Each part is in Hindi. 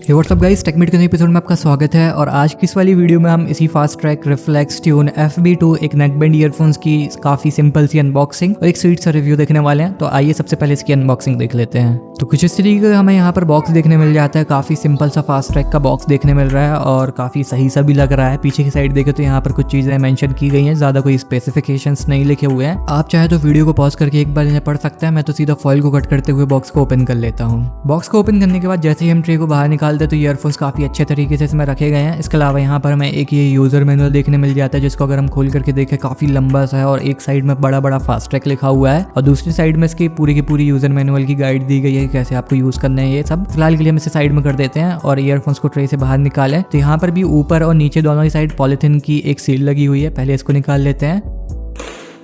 हे व्हाट्सअप गाइस, टेकमेट के नए एपिसोड में आपका स्वागत है। और आज की इस वाली वीडियो में हम इसी फास्ट्रैक रिफ्लेक्स ट्यून FB2 एक नेकबैंड ईयरफोन्स की काफी सिंपल सी अनबॉक्सिंग और एक स्वीट सा रिव्यू देखने वाले हैं। तो आइए सबसे पहले इसकी अनबॉक्सिंग देख लेते हैं। तो कुछ इस तरीके का हमें यहाँ पर बॉक्स देखने मिल जाता है। काफी सिंपल सा फास्ट्रैक का बॉक्स देखने मिल रहा है और काफी सही सा भी लग रहा है। पीछे की साइड देखे तो यहाँ पर कुछ चीजें मेंशन की गई हैं, ज्यादा कोई स्पेसिफिकेशंस नहीं लिखे हुए हैं। आप चाहे तो वीडियो को पॉज करके एक बार इन्हें पढ़ सकते हैं। मैं तो सीधा फॉइल को कट करते हुए बॉक्स को ओपन कर लेता हूँ। बॉक्स को ओपन करने के बाद जैसे ही हम ट्रे को बाहर निकालते हैं तो ईयरफोन्स काफी अच्छे तरीके से इसमें रखे गए हैं। इसके अलावा यहाँ पर हमें एक ये यूजर मैनुअल देखने मिल जाता है, जिसको अगर हम खोल करके देखें काफी लंबा सा है और एक साइड में बड़ा बड़ा फास्ट्रैक लिखा हुआ है और दूसरी साइड में इसकी पूरी की पूरी यूजर मैनुअल की गाइड दी गई है, कैसे आपको यूज करना है। ये सब फिलहाल के लिए हम इसे साइड में कर देते हैं और ईयरफोन्स को ट्रे से बाहर निकालें। तो यहाँ पर भी ऊपर और नीचे दोनों ही साइड पॉलिथीन की एक सील लगी हुई है। पहले इसको निकाल लेते हैं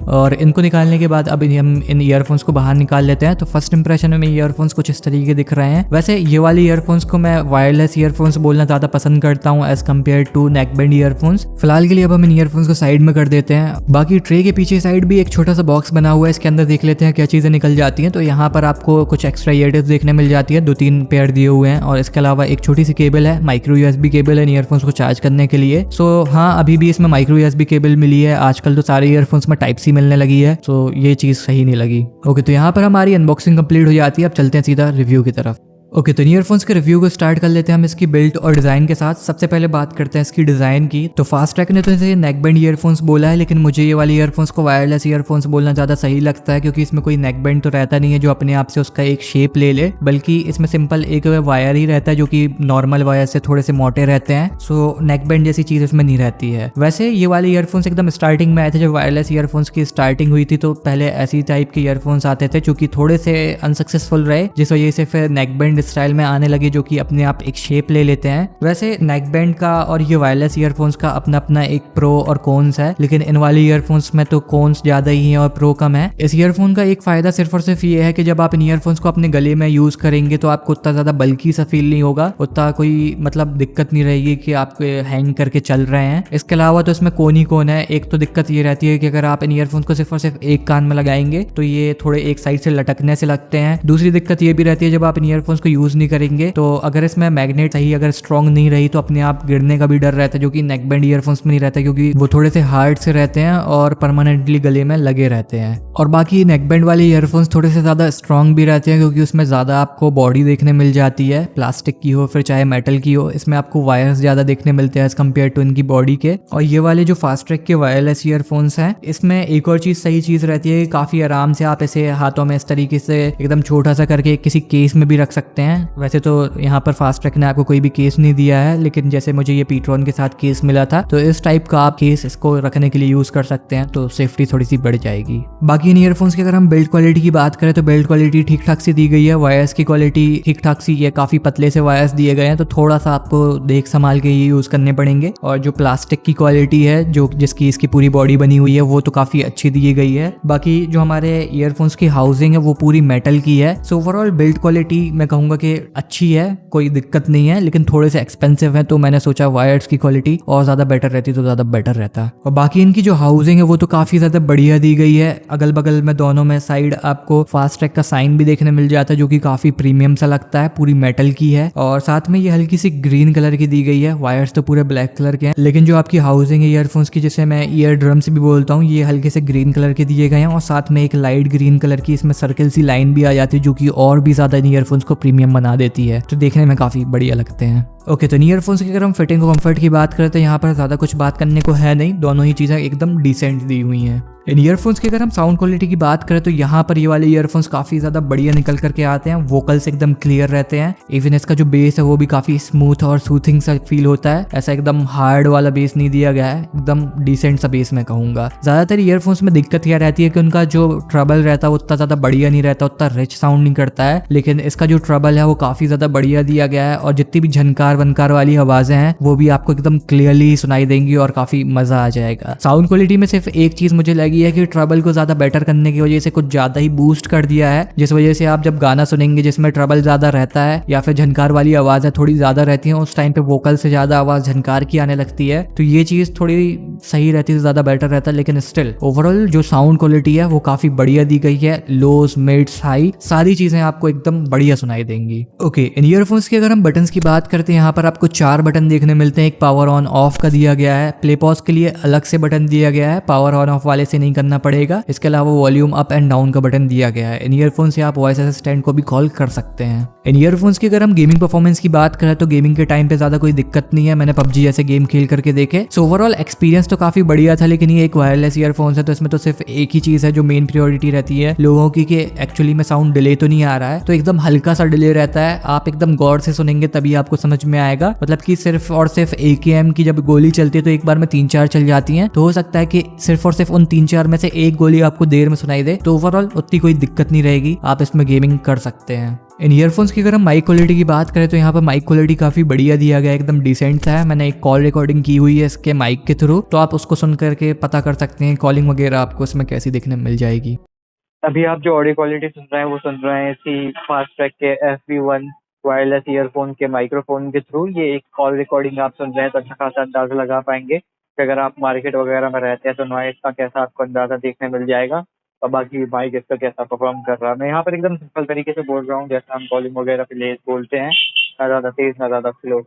और इनको निकालने के बाद अब हम इन ईयरफोन्स को बाहर निकाल लेते हैं। तो फर्स्ट इंप्रेशन में ईयरफोन्स कुछ इस तरीके दिख रहे हैं। वैसे ये वाले ईयरफोन्स को मैं वायरलेस ईयरफोन्स बोलना ज्यादा पसंद करता हूँ as compare to neckband earphones. फिलहाल के लिए अब हम इन ईयरफोन्स को साइड में कर देते हैं। बाकी ट्रे के पीछे साइड भी एक छोटा सा बॉक्स बना हुआ है, इसके अंदर देख लेते हैं क्या चीजें निकल जाती हैं। तो यहाँ पर आपको कुछ एक्स्ट्रा ईयरटिप्स देखने मिल जाती है, 2-3 पेयर दिए हुए हैं और इसके अलावा एक छोटी सी केबल है, माइक्रो USB केबल है ईयरफोन्स को चार्ज करने के लिए। सो हाँ, अभी भी इसमें माइक्रो USB केबल मिली है। आजकल तो सारे ईयरफोन्स में टाइप C मिलने लगी है, तो ये चीज सही नहीं लगी। ओके, तो यहाँ पर हमारी अनबॉक्सिंग कंप्लीट हो जाती है। अब चलते हैं सीधा रिव्यू की तरफ। ओके, तो ईयरफोन्स के रिव्यू को स्टार्ट कर लेते हैं हम इसकी बिल्ड और डिजाइन के साथ। सबसे पहले बात करते हैं इसकी डिजाइन की। तो फास्ट्रैक ने तो इसे नेकबैंड ईयरफोन्स बोला है, लेकिन मुझे ये वाले ईयरफोन्स को वायरलेस ईयरफोन्स बोलना ज्यादा सही लगता है, क्योंकि इसमें कोई नेकबैंड तो रहता नहीं है जो अपने आप से उसका एक शेप ले ले, बल्कि इसमें सिंपल एक वायर ही रहता है जो कि नॉर्मल वायर से थोड़े से मोटे रहते हैं। सो नेकबैंड जैसी चीज इसमें नहीं रहती है। वैसे ये वाले ईयरफोन्स एकदम स्टार्टिंग में आए थे, जब वायरलेस ईयरफोन्स की स्टार्टिंग हुई थी तो पहले ऐसी टाइप के ईयरफोन्स आते थे जो कि थोड़े से अनसक्सेसफुल रहे, जिस वजह से फिर नेकबैंड स्टाइल में आने जो कि अपने आप एक शेप ले लेते हैं। वैसे नेकबैंड का और ये वायरलेस ईयरफोन्स का अपना अपना एक प्रो और कॉन्स है, लेकिन इन वाले ईयरफोन्स में तो कॉन्स ज्यादा ही है और प्रो कम है। इस ईयरफोन का एक फायदा सिर्फ और सिर्फ ये है कि जब आप इन ईयरफोन्स को अपने गले में यूज करेंगे तो आपको उतना ज्यादा बल्कि सा फील नहीं होगा, उतना कोई मतलब दिक्कत नहीं रहेगी कि आप हैंग करके चल रहे हैं। इसके अलावा तो इसमें कोन ही कोन है। एक तो दिक्कत ये रहती है कि अगर आप इन ईयरफोन्स को सिर्फ और सिर्फ एक कान में लगाएंगे तो ये थोड़े एक साइड से लटकने से लगते हैं। दूसरी दिक्कत ये भी रहती है, जब आप इन ईयरफोन्स को यूज नहीं करेंगे तो अगर इसमें मैग्नेट सही अगर स्ट्रॉन्ग नहीं रही तो अपने आप गिरने का भी डर रहता है, जो कि नेकबैंड ईयरफोन्स में नहीं रहता, क्योंकि वो थोड़े से हार्ड से रहते हैं और परमानेंटली गले में लगे रहते हैं। और बाकी नेकबैंड वाले ईयरफोन्स थोड़े से ज्यादा स्ट्रॉन्ग भी रहते हैं, क्योंकि उसमें ज्यादा आपको बॉडी देखने मिल जाती है, प्लास्टिक की हो फिर चाहे मेटल की हो। इसमें आपको वायर्स ज्यादा देखने मिलते हैं एज कम्पेयर टू इनकी बॉडी के। और ये वाले जो फास्ट्रैक के वायरलेस ईयरफोन्स हैं, इसमें एक और चीज सही चीज रहती है, काफी आराम से आप इसे हाथों में इस तरीके से एकदम छोटा सा करके किसी केस में भी रख सकते हैं। वैसे तो यहाँ पर फास्ट्रैक ने आपको कोई भी केस नहीं दिया है, लेकिन जैसे मुझे ये पीट्रॉन के साथ केस मिला था, तो इस टाइप का आप केस इसको रखने के लिए यूज कर सकते हैं, तो सेफ्टी थोड़ी सी बढ़ जाएगी। बाकी इन ईयरफोन्स की अगर हम बिल्ड क्वालिटी की बात करें तो बिल्ड क्वालिटी ठीक ठाक सी दी गई है। वायर्स की क्वालिटी ठीक ठाक सी है, काफी पतले से वायर्स दिए गए हैं, तो थोड़ा सा आपको देख संभाल के ये यूज करने पड़ेंगे। और जो प्लास्टिक की क्वालिटी है, जो जिसकी इसकी पूरी बॉडी बनी हुई है, वो तो काफी अच्छी दी गई है। बाकी जो हमारे ईयरफोन्स की हाउसिंग है वो पूरी मेटल की है। सो ओवरऑल बिल्ड क्वालिटी मैं कहूंगा कि अच्छी है, कोई दिक्कत नहीं है, लेकिन थोड़े से एक्सपेंसिव है, तो मैंने सोचा वायर्स की क्वालिटी और ज्यादा बेटर रहती तो ज्यादा बेटर रहता। और बाकी इनकी जो हाउसिंग है वो तो काफी ज्यादा बढ़िया दी गई है। अगल बगल में दोनों में साइड आपको फास्ट्रैक का साइन भी देखने मिल जाता है, जो कि काफी प्रीमियम सा लगता है, पूरी मेटल की है। और साथ में ये हल्की सी ग्रीन कलर की दी गई है। वायर्स तो पूरे ब्लैक कलर के हैं, लेकिन जो आपकी हाउसिंग है ईयरफोन्स की, जिसे मैं ईयर ड्रम्स भी बोलता हूँ, ये हल्के से ग्रीन कलर के दिए गए हैं और साथ में एक लाइट ग्रीन कलर की इसमें सर्कल सी लाइन भी आ जाती है, जो कि और भी ज्यादा इन ईयरफोन्स को प्रीमियम बना देती है, तो देखने में काफी बढ़िया लगते हैं। ओके, तो ईयरफोन्स की अगर हम फिटिंग और कंफर्ट की बात करें तो यहाँ पर ज्यादा कुछ बात करने को है नहीं, दोनों ही चीजें एकदम डिसेंट दी हुई हैं। इन ईयरफोन्स की अगर हम साउंड क्वालिटी की बात करें तो यहाँ पर ये वाले ईयरफोन्स काफी ज्यादा बढ़िया निकल करके आते हैं। वोकल्स एकदम क्लियर रहते हैं, इवन इसका जो बेस है वो भी काफी स्मूथ और सूथिंग सा फील होता है। ऐसा एकदम हार्ड वाला बेस नहीं दिया गया है, एकदम डिसेंट सा बेस मैं कहूंगा। ज्यादातर ईयरफोन्स में दिक्कत यह रहती है कि उनका जो ट्रबल रहता है उतना ज्यादा बढ़िया नहीं रहता, उतना रिच साउंड नहीं करता है, लेकिन इसका जो ट्रबल है वो काफी ज्यादा बढ़िया दिया गया है और जितनी भी झनकार वनकार वाली आवाजें हैं वो भी आपको एकदम क्लियरली सुनाई देंगी और काफी मजा आ जाएगा। साउंड क्वालिटी में सिर्फ एक चीज मुझे लगी है कि ट्रबल को ज्यादा बेटर करने की वजह से कुछ ज्यादा ही बूस्ट कर दिया है, जिस वजह से आप जब गाना सुनेंगे जिसमें ट्रबल ज्यादा रहता है या फिर झनकार वाली आवाजें थोड़ी ज्यादा रहती हैं, उस टाइम पे वोकल से ज्यादा आवाज झनकार की आने लगती है, तो ये चीज थोड़ी सही रहती है, ज्यादा बेटर रहता है। लेकिन स्टिल ओवरऑल जो साउंड क्वालिटी है वो काफी बढ़िया दी गई है। लोज, मिड्स, हाई सारी चीजें आपको एकदम बढ़िया सुनाई देंगी। ओके, इन ईयरफोन्स की अगर हम बटन्स की बात करते हैं, यहाँ पर आपको 4 बटन देखने मिलते हैं। एक पावर ऑन ऑफ का दिया गया है, प्ले पॉज के लिए अलग से बटन दिया गया है, पावर ऑन ऑफ वाले से नहीं करना पड़ेगा। इसके अलावा वॉल्यूम अप एंड डाउन का बटन दिया गया है। इन ईयरफोन से आप वॉइस असिस्टेंट को भी कॉल कर सकते हैं। इन ईयरफोन्स की अगर हम गेमिंग परफॉर्मेंस की बात करें तो गेमिंग के टाइम पे ज्यादा कोई दिक्कत नहीं है, मैंने पबजी जैसे गेम खेल करके देखे। सो ओवरऑल एक्सपीरियंस तो काफी बढ़िया था। लेकिन ये एक वायरलेस ईयरफोन्स है तो इसमें तो सिर्फ एक ही चीज है जो मेन प्रायोरिटी रहती है लोगों की, कि एक्चुअली में साउंड डिले तो नहीं आ रहा है, तो एकदम हल्का सा डिले रहता है। आप एकदम गौर से सुनेंगे तभी आपको समझ में आएगा। मतलब कि सिर्फ और सिर्फ AKM की जब गोली चलती है तो एक बार में 3-4 चल जाती हैं, तो हो सकता है कि सिर्फ और सिर्फ उन 3-4 में से एक गोली आपको देर में सुनाई दे, तो ओवरऑल उतनी कोई दिक्कत नहीं रहेगी, आप इसमें गेमिंग कर सकते हैं। इन ईयरफोन्स की अगर हम माइक क्वालिटी की बात करें तो यहाँ पर माइक क्वालिटी काफी बढ़िया दिया गया है, एकदम डिसेंट सा है। मैंने एक कॉल रिकॉर्डिंग की हुई है इसके माइक के थ्रू, तो आप उसको सुन करके पता कर सकते हैं कॉलिंग वगैरह आपको इसमें कैसी देखने मिल जाएगी। अभी आप जो ऑडियो क्वालिटी सुन रहे हैं वो सुन रहे हैं इसी फास्ट्रैक के FB1 वायरलेस ईयरफोन के माइक्रोफोन के थ्रू। ये एक कॉल रिकॉर्डिंग आप सुन रहे हैं तो अच्छा खासा अंदाजा लगा पाएंगे कि अगर आप मार्केट वगैरह में रहते हैं तो नॉइस का कैसा आपको अंदाजा देखने मिल जाएगा और बाकी माइक इसका कैसा परफॉर्म कर रहा है। मैं यहाँ पर एकदम सिंपल तरीके से बोल रहा हूँ जैसा हम कॉलिंग वगैरह पे लेस बोलते हैं, ना ज़्यादा तेज ना ज़्यादा स्लो।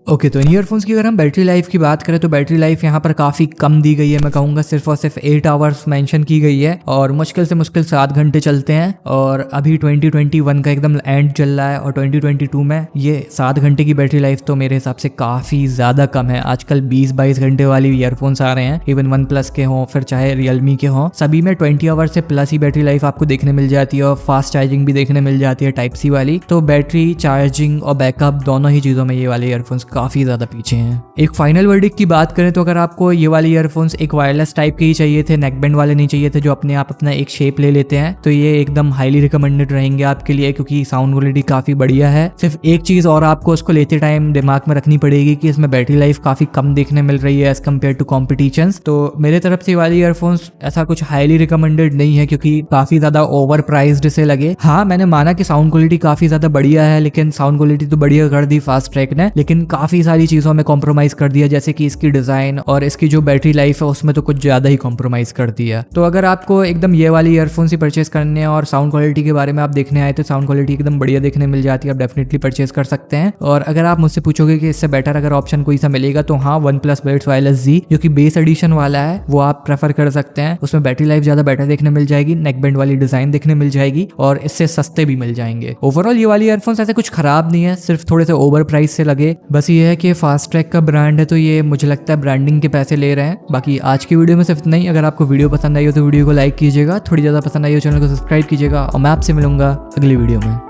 ओके, तो इन ईयरफोन्स की अगर हम बैटरी लाइफ की बात करें तो बैटरी लाइफ यहाँ पर काफ़ी कम दी गई है। मैं कहूँगा सिर्फ और सिर्फ 8 आवर्स मेंशन की गई है और मुश्किल से मुश्किल 7 घंटे चलते हैं। और अभी 2021 का एकदम एंड चल रहा है और 2022 में ये 7 घंटे की बैटरी लाइफ तो मेरे हिसाब से काफ़ी ज़्यादा कम है। आजकल 20-22 घंटे वाली ईयरफोन्स आ रहे हैं, इवन OnePlus के हों फिर चाहे Realme के हों, सभी में 20 आवर्स से प्लस ही बैटरी लाइफ आपको देखने मिल जाती है और फास्ट चार्जिंग भी देखने मिल जाती है Type-C वाली। तो बैटरी, चार्जिंग और बैकअप दोनों ही चीज़ों में ये वाले ईयरफोन्स काफी ज्यादा पीछे हैं। एक फाइनल वर्डिक्ट की बात करें तो अगर आपको ये वाले ईयरफोन्स एक वायरलेस टाइप के ही चाहिए थे, नेकबैंड वाले नहीं चाहिए थे जो अपने आप अपना एक शेप ले लेते हैं, तो ये एकदम हाईली रिकमेंडेड रहेंगे आपके लिए क्योंकि साउंड क्वालिटी काफी बढ़िया है। सिर्फ एक चीज और आपको उसको लेते टाइम दिमाग में रखनी पड़ेगी कि इसमें बैटरी लाइफ काफी कम देखने मिल रही है एज कम्पेयर टू कॉम्पिटिशन। तो मेरे तरफ से वाले ईयरफोन्स ऐसा कुछ हाईली रिकमेंडेड नहीं है क्योंकि काफी ज्यादा ओवर प्राइस्ड से लगे। हाँ, मैंने माना कि साउंड क्वालिटी काफी ज्यादा बढ़िया है, लेकिन साउंड क्वालिटी तो बढ़िया कर दी फास्ट्रैक ने, लेकिन काफी सारी चीजों में कॉम्प्रोमाइज कर दिया, जैसे कि इसकी डिजाइन और इसकी जो बैटरी लाइफ है उसमें तो कुछ ज्यादा ही कॉम्प्रोमाइज कर दिया। तो अगर आपको एकदम ये वाली ईयरफोन्स ही परचेस करने हैं और साउंड क्वालिटी के बारे में आप देखने आए तो साउंड क्वालिटी एकदम बढ़िया देखने मिल जाती है, आप डेफिनेटली परचेस कर सकते हैं। और अगर आप मुझसे पूछोगे कि इससे बेटर अगर ऑप्शन कोई सा मिलेगा तो हाँ, OnePlus Bullets Wireless Z जो कि बेस एडिशन वाला है वो आप प्रेफर कर सकते हैं। उसमें बैटरी लाइफ ज्यादा बेटर देखने मिल जाएगी, नेकबैंड वाली डिजाइन देखने मिल जाएगी और इससे सस्ते भी मिल जाएंगे। ओवरऑल ये वाली ईयरफोन्स ऐसे कुछ खराब नहीं है, सिर्फ थोड़े से ओवर प्राइस से लगे। बस ये है कि फास्ट्रैक का ब्रांड है तो ये मुझे लगता है ब्रांडिंग के पैसे ले रहे हैं। बाकी आज की वीडियो में सिर्फ नहीं, अगर आपको वीडियो पसंद आई हो तो वीडियो को लाइक कीजिएगा, थोड़ी ज्यादा पसंद आई हो चैनल को सब्सक्राइब कीजिएगा और मैं आपसे मिलूंगा अगली वीडियो में।